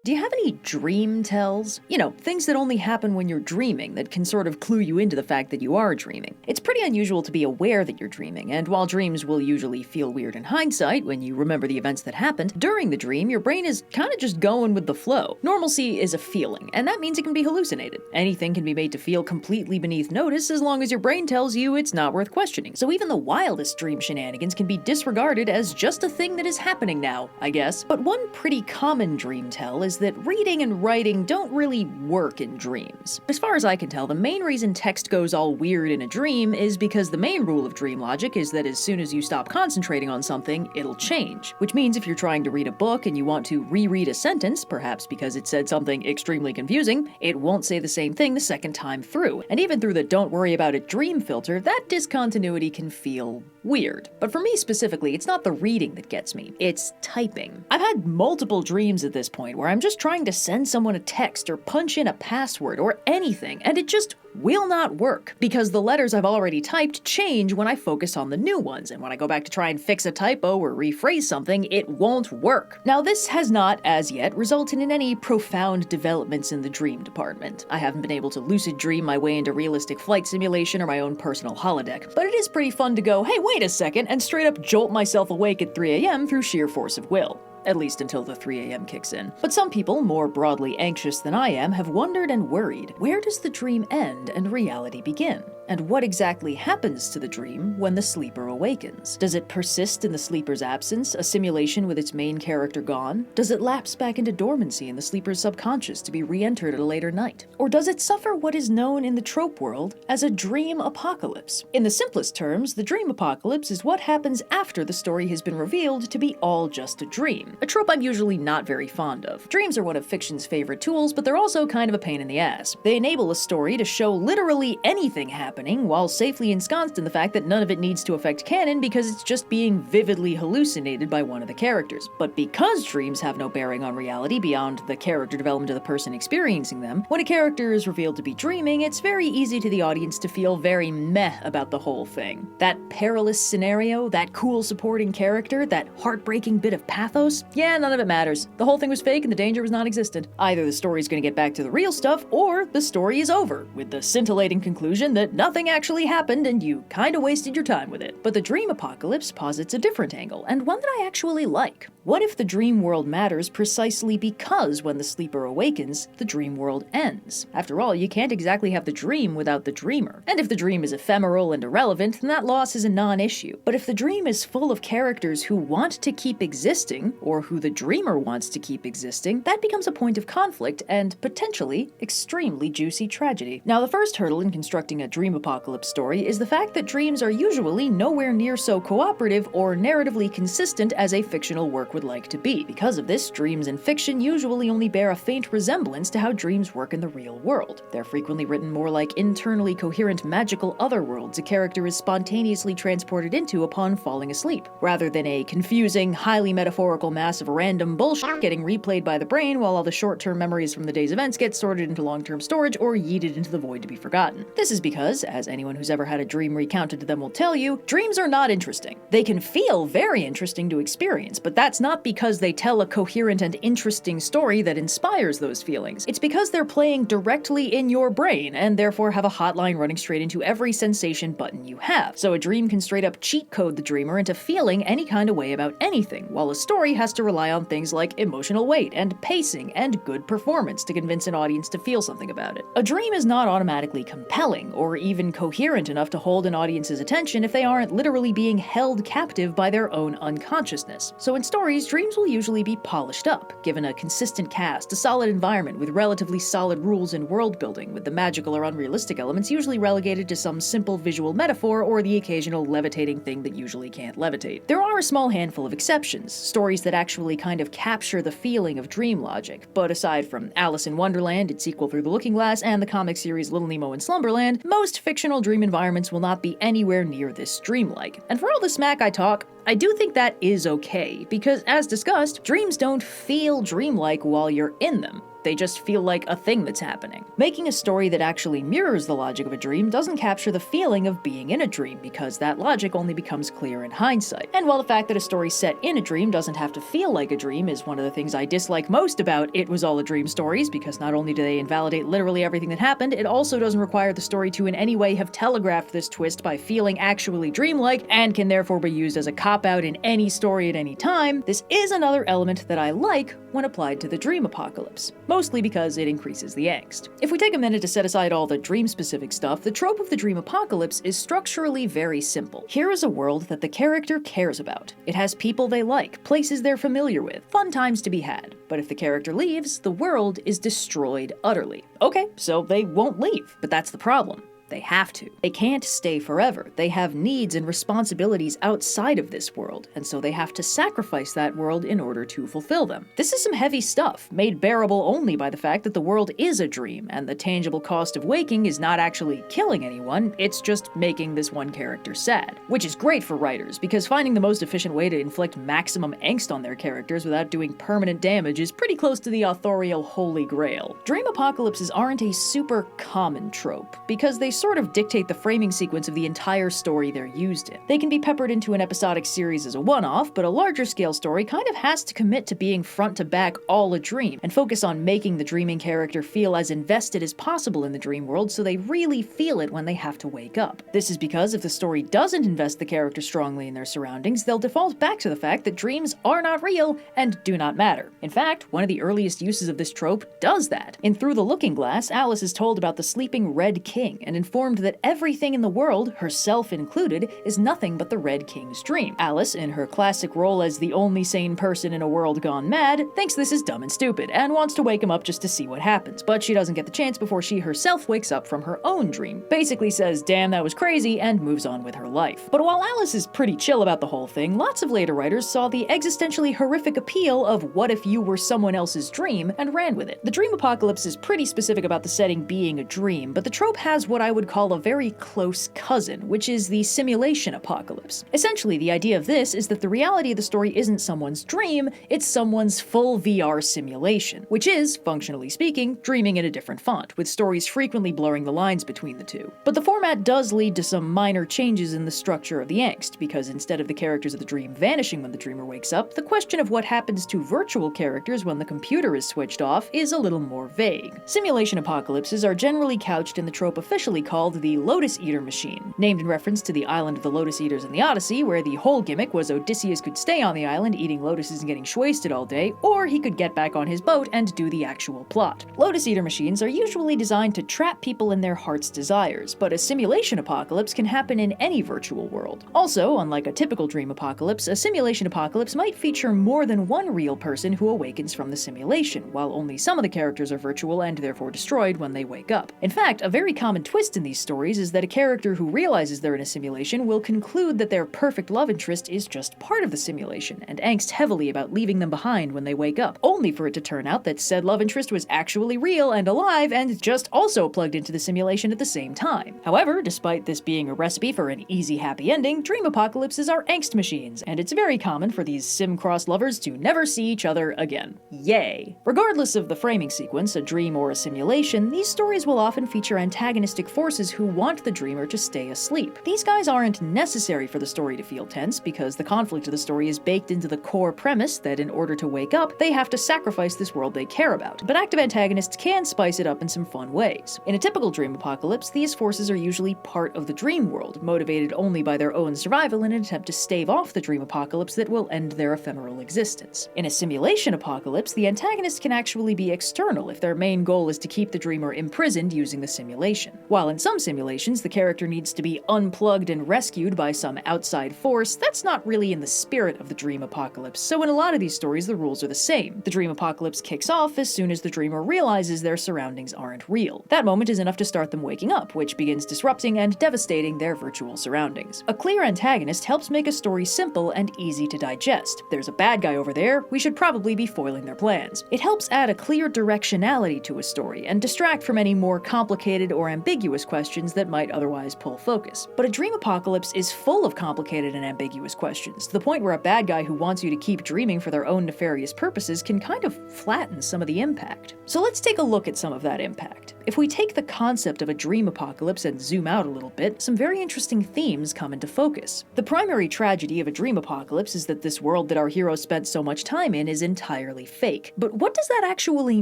Do you have any dream tells? You know, things that only happen when you're dreaming that can sort of clue you into the fact that you are dreaming. It's pretty unusual to be aware that you're dreaming, and while dreams will usually feel weird in hindsight when you remember the events that happened, during the dream your brain is kinda just going with the flow. Normalcy is a feeling, and that means it can be hallucinated. Anything can be made to feel completely beneath notice as long as your brain tells you it's not worth questioning. So even the wildest dream shenanigans can be disregarded as just a thing that is happening now, I guess. But one pretty common dream tell is that reading and writing don't really work in dreams. As far as I can tell, the main reason text goes all weird in a dream is because the main rule of dream logic is that as soon as you stop concentrating on something, it'll change. Which means if you're trying to read a book and you want to reread a sentence, perhaps because it said something extremely confusing, it won't say the same thing the second time through. And even through the don't worry about it dream filter, that discontinuity can feel weird. But for me specifically, it's not the reading that gets me, it's typing. I've had multiple dreams at this point where I'm just trying to send someone a text or punch in a password or anything, and it just will not work, because the letters I've already typed change when I focus on the new ones, and when I go back to try and fix a typo or rephrase something, it won't work. Now this has not, as yet, resulted in any profound developments in the dream department. I haven't been able to lucid dream my way into realistic flight simulation or my own personal holodeck, but it is pretty fun to go, hey wait a second, and straight up jolt myself awake at 3 AM through sheer force of will. At least until the 3 AM kicks in. But some people, more broadly anxious than I am, have wondered and worried, where does the dream end and reality begin? And what exactly happens to the dream when the sleeper awakens? Does it persist in the sleeper's absence, a simulation with its main character gone? Does it lapse back into dormancy in the sleeper's subconscious to be re-entered at a later night? Or does it suffer what is known in the trope world as a dream apocalypse? In the simplest terms, the dream apocalypse is what happens after the story has been revealed to be all just a dream. A trope I'm usually not very fond of. Dreams are one of fiction's favorite tools, but they're also kind of a pain in the ass. They enable a story to show literally anything happening while safely ensconced in the fact that none of it needs to affect canon because it's just being vividly hallucinated by one of the characters. But because dreams have no bearing on reality beyond the character development of the person experiencing them, when a character is revealed to be dreaming, it's very easy to the audience to feel very meh about the whole thing. That perilous scenario, that cool supporting character, that heartbreaking bit of pathos, yeah, none of it matters. The whole thing was fake and the danger was non-existent. Either the story's gonna get back to the real stuff, or the story is over, with the scintillating conclusion that nothing actually happened and you kinda wasted your time with it. But the dream apocalypse posits a different angle, and one that I actually like. What if the dream world matters precisely because when the sleeper awakens, the dream world ends? After all, you can't exactly have the dream without the dreamer. And if the dream is ephemeral and irrelevant, then that loss is a non-issue. But if the dream is full of characters who want to keep existing, or who the dreamer wants to keep existing, that becomes a point of conflict and, potentially, extremely juicy tragedy. Now, the first hurdle in constructing a dream apocalypse story is the fact that dreams are usually nowhere near so cooperative or narratively consistent as a fictional work would like to be. Because of this, dreams in fiction usually only bear a faint resemblance to how dreams work in the real world. They're frequently written more like internally coherent magical otherworlds a character is spontaneously transported into upon falling asleep, rather than a confusing, highly metaphorical mass of random bullshit getting replayed by the brain while all the short-term memories from the day's events get sorted into long-term storage or yeeted into the void to be forgotten. This is because, as anyone who's ever had a dream recounted to them will tell you, dreams are not interesting. They can feel very interesting to experience, but that's not because they tell a coherent and interesting story that inspires those feelings. It's because they're playing directly in your brain, and therefore have a hotline running straight into every sensation button you have. So a dream can straight up cheat code the dreamer into feeling any kind of way about anything, while a story has to rely on things like emotional weight and pacing and good performance to convince an audience to feel something about it. A dream is not automatically compelling, or even coherent enough to hold an audience's attention if they aren't literally being held captive by their own unconsciousness. So in stories, dreams will usually be polished up, given a consistent cast, a solid environment with relatively solid rules and world building, with the magical or unrealistic elements usually relegated to some simple visual metaphor or the occasional levitating thing that usually can't levitate. There are a small handful of exceptions, stories that actually kind of capture the feeling of dream logic, but aside from Alice in Wonderland, its sequel Through the Looking Glass, and the comic series Little Nemo in Slumberland, most fictional dream environments will not be anywhere near this dreamlike. And for all the smack I talk, I do think that is okay, because as discussed, dreams don't feel dreamlike while you're in them. They just feel like a thing that's happening. Making a story that actually mirrors the logic of a dream doesn't capture the feeling of being in a dream, because that logic only becomes clear in hindsight. And while the fact that a story set in a dream doesn't have to feel like a dream is one of the things I dislike most about It Was All a Dream stories, because not only do they invalidate literally everything that happened, it also doesn't require the story to in any way have telegraphed this twist by feeling actually dreamlike, and can therefore be used as a cop-out in any story at any time. This is another element that I like when applied to the dream apocalypse, mostly because it increases the angst. If we take a minute to set aside all the dream-specific stuff, the trope of the dream apocalypse is structurally very simple. Here is a world that the character cares about. It has people they like, places they're familiar with, fun times to be had. But if the character leaves, the world is destroyed utterly. Okay, so they won't leave, but that's the problem. They have to. They can't stay forever. They have needs and responsibilities outside of this world, and so they have to sacrifice that world in order to fulfill them. This is some heavy stuff, made bearable only by the fact that the world is a dream, and the tangible cost of waking is not actually killing anyone, it's just making this one character sad. Which is great for writers, because finding the most efficient way to inflict maximum angst on their characters without doing permanent damage is pretty close to the authorial holy grail. Dream apocalypses aren't a super common trope, because they sort of dictate the framing sequence of the entire story they're used in. They can be peppered into an episodic series as a one-off, but a larger scale story kind of has to commit to being front to back all a dream, and focus on making the dreaming character feel as invested as possible in the dream world so they really feel it when they have to wake up. This is because if the story doesn't invest the character strongly in their surroundings, they'll default back to the fact that dreams are not real and do not matter. In fact, one of the earliest uses of this trope does that. In Through the Looking Glass, Alice is told about the sleeping Red King, and informed that everything in the world, herself included, is nothing but the Red King's dream. Alice, in her classic role as the only sane person in a world gone mad, thinks this is dumb and stupid, and wants to wake him up just to see what happens, but she doesn't get the chance before she herself wakes up from her own dream, basically says, "Damn, that was crazy," and moves on with her life. But while Alice is pretty chill about the whole thing, lots of later writers saw the existentially horrific appeal of what if you were someone else's dream, and ran with it. The dream apocalypse is pretty specific about the setting being a dream, but the trope has what I would call a very close cousin, which is the simulation apocalypse. Essentially, the idea of this is that the reality of the story isn't someone's dream, it's someone's full VR simulation, which is, functionally speaking, dreaming in a different font, with stories frequently blurring the lines between the two. But the format does lead to some minor changes in the structure of the angst, because instead of the characters of the dream vanishing when the dreamer wakes up, the question of what happens to virtual characters when the computer is switched off is a little more vague. Simulation apocalypses are generally couched in the trope officially called the Lotus Eater machine, named in reference to the island of the Lotus Eaters in the Odyssey, where the whole gimmick was Odysseus could stay on the island eating lotuses and getting shwasted all day, or he could get back on his boat and do the actual plot. Lotus Eater machines are usually designed to trap people in their heart's desires, but a simulation apocalypse can happen in any virtual world. Also, unlike a typical dream apocalypse, a simulation apocalypse might feature more than one real person who awakens from the simulation, while only some of the characters are virtual and therefore destroyed when they wake up. In fact, a very common twist in these stories is that a character who realizes they're in a simulation will conclude that their perfect love interest is just part of the simulation, and angst heavily about leaving them behind when they wake up, only for it to turn out that said love interest was actually real and alive and just also plugged into the simulation at the same time. However, despite this being a recipe for an easy happy ending, dream apocalypses are angst machines, and it's very common for these sim-cross lovers to never see each other again. Yay! Regardless of the framing sequence, a dream or a simulation, these stories will often feature antagonistic forces who want the dreamer to stay asleep. These guys aren't necessary for the story to feel tense, because the conflict of the story is baked into the core premise that in order to wake up, they have to sacrifice this world they care about. But active antagonists can spice it up in some fun ways. In a typical dream apocalypse, these forces are usually part of the dream world, motivated only by their own survival in an attempt to stave off the dream apocalypse that will end their ephemeral existence. In a simulation apocalypse, the antagonist can actually be external if their main goal is to keep the dreamer imprisoned using the simulation. While in some simulations, the character needs to be unplugged and rescued by some outside force, that's not really in the spirit of the dream apocalypse, so in a lot of these stories the rules are the same. The dream apocalypse kicks off as soon as the dreamer realizes their surroundings aren't real. That moment is enough to start them waking up, which begins disrupting and devastating their virtual surroundings. A clear antagonist helps make a story simple and easy to digest. There's a bad guy over there, we should probably be foiling their plans. It helps add a clear directionality to a story and distract from any more complicated or ambiguous ambiguous questions that might otherwise pull focus. But a dream apocalypse is full of complicated and ambiguous questions, to the point where a bad guy who wants you to keep dreaming for their own nefarious purposes can kind of flatten some of the impact. So let's take a look at some of that impact. If we take the concept of a dream apocalypse and zoom out a little bit, some very interesting themes come into focus. The primary tragedy of a dream apocalypse is that this world that our hero spent so much time in is entirely fake. But what does that actually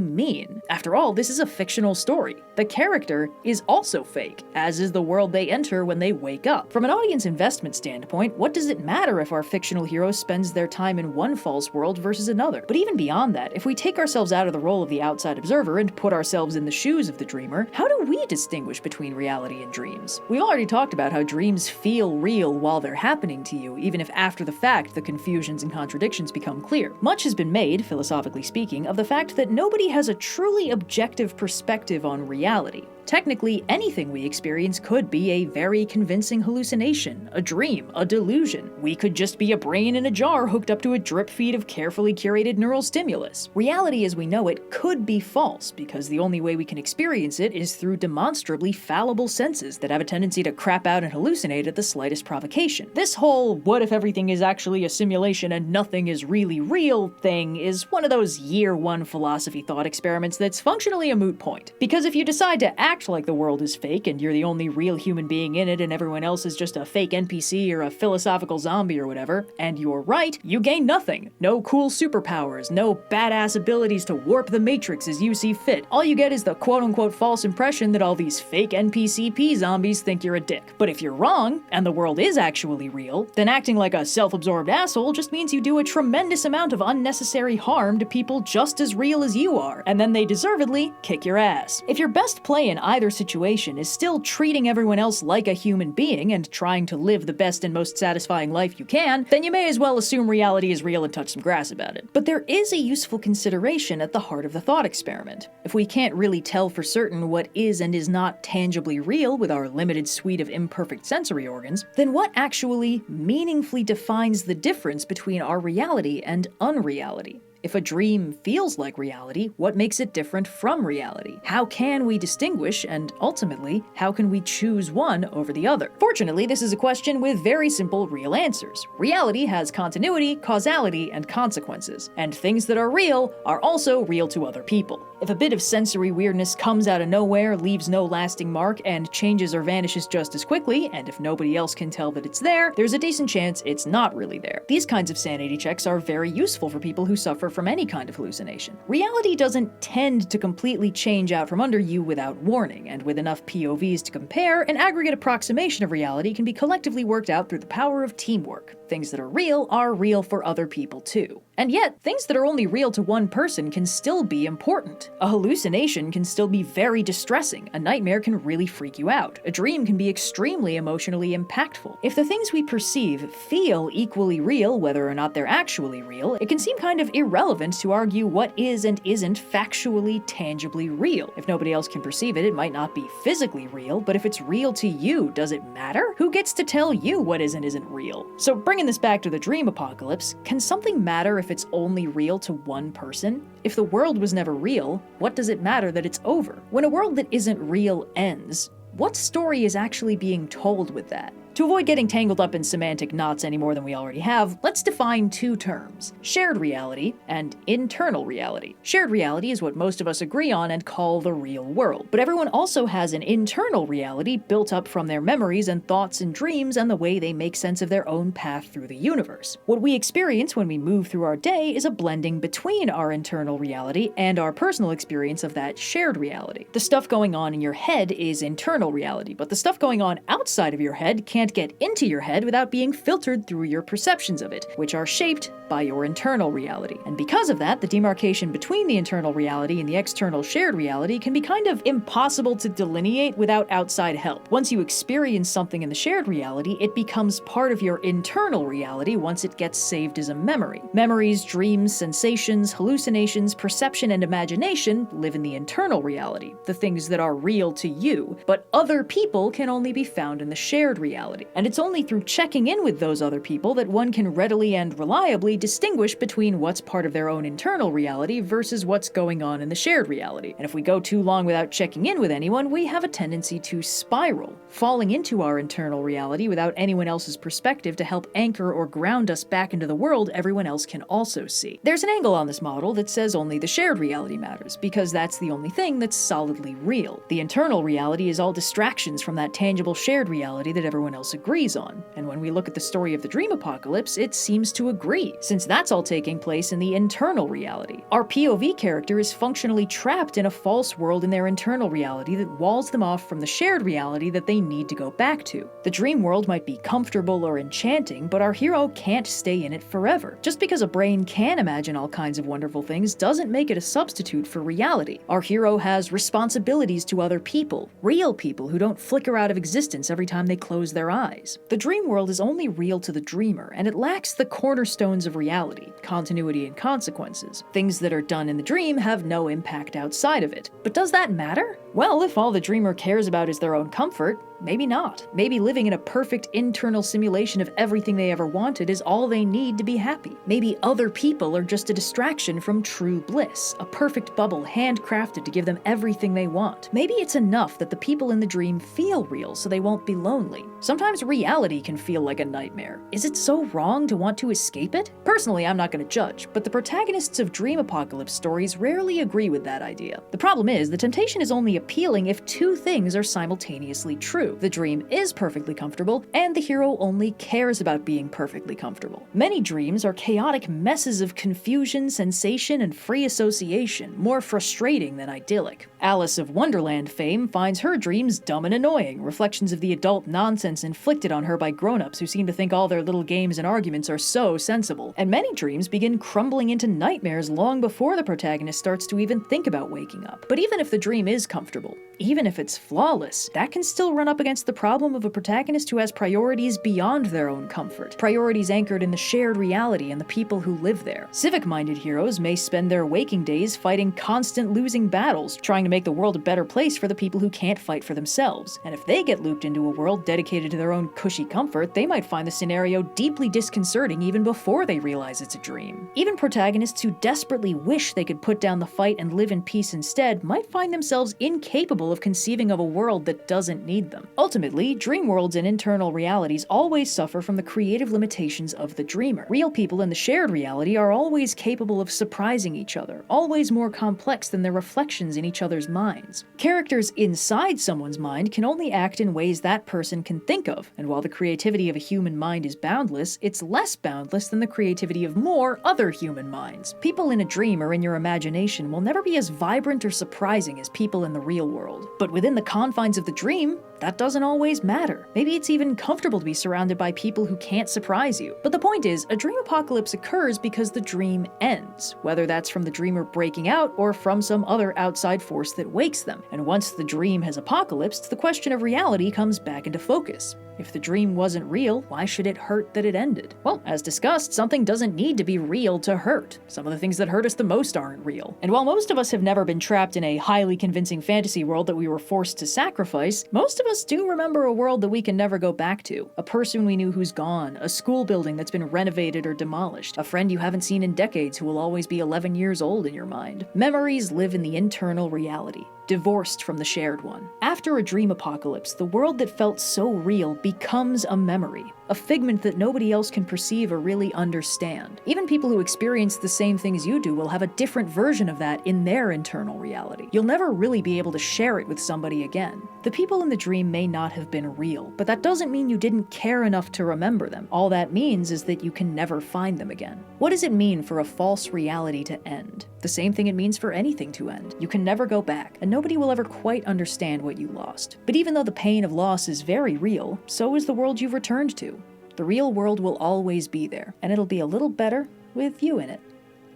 mean? After all, this is a fictional story. The character is also fake, as is the world they enter when they wake up. From an audience investment standpoint, what does it matter if our fictional hero spends their time in one false world versus another? But even beyond that, if we take ourselves out of the role of the outside observer and put ourselves in the shoes of the dreamer, how do we distinguish between reality and dreams? We've already talked about how dreams feel real while they're happening to you, even if after the fact the confusions and contradictions become clear. Much has been made, philosophically speaking, of the fact that nobody has a truly objective perspective on reality. Technically, anything we experience could be a very convincing hallucination, a dream, a delusion. We could just be a brain in a jar hooked up to a drip feed of carefully curated neural stimulus. Reality as we know it could be false, because the only way we can experience it is through demonstrably fallible senses that have a tendency to crap out and hallucinate at the slightest provocation. This whole what if everything is actually a simulation and nothing is really real thing is one of those year one philosophy thought experiments that's functionally a moot point. Because if you decide to act like the world is fake and you're the only real human being in it and everyone else is just a fake NPC or a philosophical zombie or whatever, and you're right, you gain nothing. No cool superpowers, no badass abilities to warp the matrix as you see fit. All you get is the quote-unquote false impression that all these fake NPC zombies think you're a dick. But if you're wrong, and the world is actually real, then acting like a self-absorbed asshole just means you do a tremendous amount of unnecessary harm to people just as real as you are, and then they deservedly kick your ass. If your best play in either situation is still treating everyone else like a human being and trying to live the best and most satisfying life you can, then you may as well assume reality is real and touch some grass about it. But there is a useful consideration at the heart of the thought experiment. If we can't really tell for certain what is and is not tangibly real with our limited suite of imperfect sensory organs, then what actually meaningfully defines the difference between our reality and unreality? If a dream feels like reality, what makes it different from reality? How can we distinguish, and ultimately, how can we choose one over the other? Fortunately, this is a question with very simple real answers. Reality has continuity, causality, and consequences, and things that are real are also real to other people. If a bit of sensory weirdness comes out of nowhere, leaves no lasting mark, and changes or vanishes just as quickly, and if nobody else can tell that it's there, there's a decent chance it's not really there. These kinds of sanity checks are very useful for people who suffer from any kind of hallucination. Reality doesn't tend to completely change out from under you without warning, and with enough POVs to compare, an aggregate approximation of reality can be collectively worked out through the power of teamwork. Things that are real for other people too. And yet, things that are only real to one person can still be important. A hallucination can still be very distressing. A nightmare can really freak you out. A dream can be extremely emotionally impactful. If the things we perceive feel equally real, whether or not they're actually real, it can seem kind of irrelevant to argue what is and isn't factually, tangibly real. If nobody else can perceive it, it might not be physically real, but if it's real to you, does it matter? Who gets to tell you what is and isn't real? So bringing this back to the dream apocalypse, can something matter if it's only real to one person? If the world was never real, what does it matter that it's over? When a world that isn't real ends, what story is actually being told with that? To avoid getting tangled up in semantic knots any more than we already have, let's define two terms: shared reality and internal reality. Shared reality is what most of us agree on and call the real world, but everyone also has an internal reality built up from their memories and thoughts and dreams and the way they make sense of their own path through the universe. What we experience when we move through our day is a blending between our internal reality and our personal experience of that shared reality. The stuff going on in your head is internal reality, but the stuff going on outside of your head can't get into your head without being filtered through your perceptions of it, which are shaped by your internal reality. And because of that, the demarcation between the internal reality and the external shared reality can be kind of impossible to delineate without outside help. Once you experience something in the shared reality, it becomes part of your internal reality once it gets saved as a memory. Memories, dreams, sensations, hallucinations, perception, and imagination live in the internal reality, the things that are real to you, but other people can only be found in the shared reality. reality. And it's only through checking in with those other people that one can readily and reliably distinguish between what's part of their own internal reality versus what's going on in the shared reality. And if we go too long without checking in with anyone, we have a tendency to spiral, falling into our internal reality without anyone else's perspective to help anchor or ground us back into the world everyone else can also see. There's an angle on this model that says only the shared reality matters, because that's the only thing that's solidly real. The internal reality is all distractions from that tangible shared reality that everyone else agrees on. And when we look at the story of the dream apocalypse, it seems to agree, since that's all taking place in the internal reality. Our POV character is functionally trapped in a false world in their internal reality that walls them off from the shared reality that they need to go back to. The dream world might be comfortable or enchanting, but our hero can't stay in it forever. Just because a brain can imagine all kinds of wonderful things doesn't make it a substitute for reality. Our hero has responsibilities to other people, real people who don't flicker out of existence every time they close their eyes. The dream world is only real to the dreamer, and it lacks the cornerstones of reality, continuity and consequences. Things that are done in the dream have no impact outside of it. But does that matter? Well, if all the dreamer cares about is their own comfort, maybe not. Maybe living in a perfect internal simulation of everything they ever wanted is all they need to be happy. Maybe other people are just a distraction from true bliss, a perfect bubble handcrafted to give them everything they want. Maybe it's enough that the people in the dream feel real so they won't be lonely. Sometimes reality can feel like a nightmare. Is it so wrong to want to escape it? Personally, I'm not going to judge, but the protagonists of dream apocalypse stories rarely agree with that idea. The problem is, the temptation is only appealing if two things are simultaneously true. The dream is perfectly comfortable, and the hero only cares about being perfectly comfortable. Many dreams are chaotic messes of confusion, sensation, and free association, more frustrating than idyllic. Alice of Wonderland fame finds her dreams dumb and annoying, reflections of the adult nonsense inflicted on her by grown-ups who seem to think all their little games and arguments are so sensible. And many dreams begin crumbling into nightmares long before the protagonist starts to even think about waking up. But even if the dream is comfortable, even if it's flawless, that can still run up against the problem of a protagonist who has priorities beyond their own comfort, priorities anchored in the shared reality and the people who live there. Civic-minded heroes may spend their waking days fighting constant losing battles, trying to make the world a better place for the people who can't fight for themselves. And if they get looped into a world dedicated to their own cushy comfort, they might find the scenario deeply disconcerting even before they realize it's a dream. Even protagonists who desperately wish they could put down the fight and live in peace instead might find themselves incapable of conceiving of a world that doesn't need them. Ultimately, dream worlds and internal realities always suffer from the creative limitations of the dreamer. Real people in the shared reality are always capable of surprising each other, always more complex than their reflections in each other's minds. Characters inside someone's mind can only act in ways that person can think of, and while the creativity of a human mind is boundless, it's less boundless than the creativity of more other human minds. People in a dream or in your imagination will never be as vibrant or surprising as people in the real world. But within the confines of the dream, that doesn't always matter. Maybe it's even comfortable to be surrounded by people who can't surprise you. But the point is, a dream apocalypse occurs because the dream ends, whether that's from the dreamer breaking out or from some other outside force that wakes them. And once the dream has apocalypsed, the question of reality comes back into focus. If the dream wasn't real, why should it hurt that it ended? Well, as discussed, something doesn't need to be real to hurt. Some of the things that hurt us the most aren't real. And while most of us have never been trapped in a highly convincing fantasy world that we were forced to sacrifice, most of us do remember a world that we can never go back to. A person we knew who's gone, a school building that's been renovated or demolished, a friend you haven't seen in decades who will always be 11 years old in your mind. Memories live in the internal reality, divorced from the shared one. After a dream apocalypse, the world that felt so real becomes a memory, a figment that nobody else can perceive or really understand. Even people who experience the same things you do will have a different version of that in their internal reality. You'll never really be able to share it with somebody again. The people in the dream may not have been real, but that doesn't mean you didn't care enough to remember them. All that means is that you can never find them again. What does it mean for a false reality to end? The same thing it means for anything to end. You can never go back, and nobody will ever quite understand what you lost. But even though the pain of loss is very real, so is the world you've returned to. The real world will always be there, and it'll be a little better with you in it.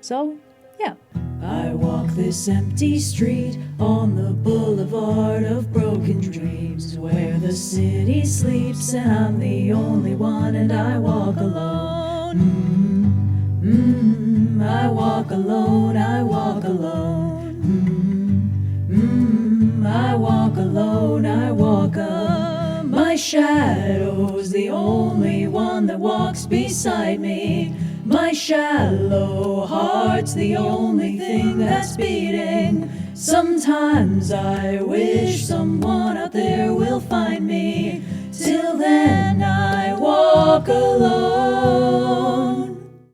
So, yeah. I walk this empty street on the boulevard of broken dreams, where the city sleeps and I'm the only one, and I walk alone. I walk alone, I walk alone. I walk alone, I walk alone. My My shadow's the only one that walks beside me. My shallow heart's the only thing that's beating. Sometimes I wish someone out there will find me. Till then I walk alone.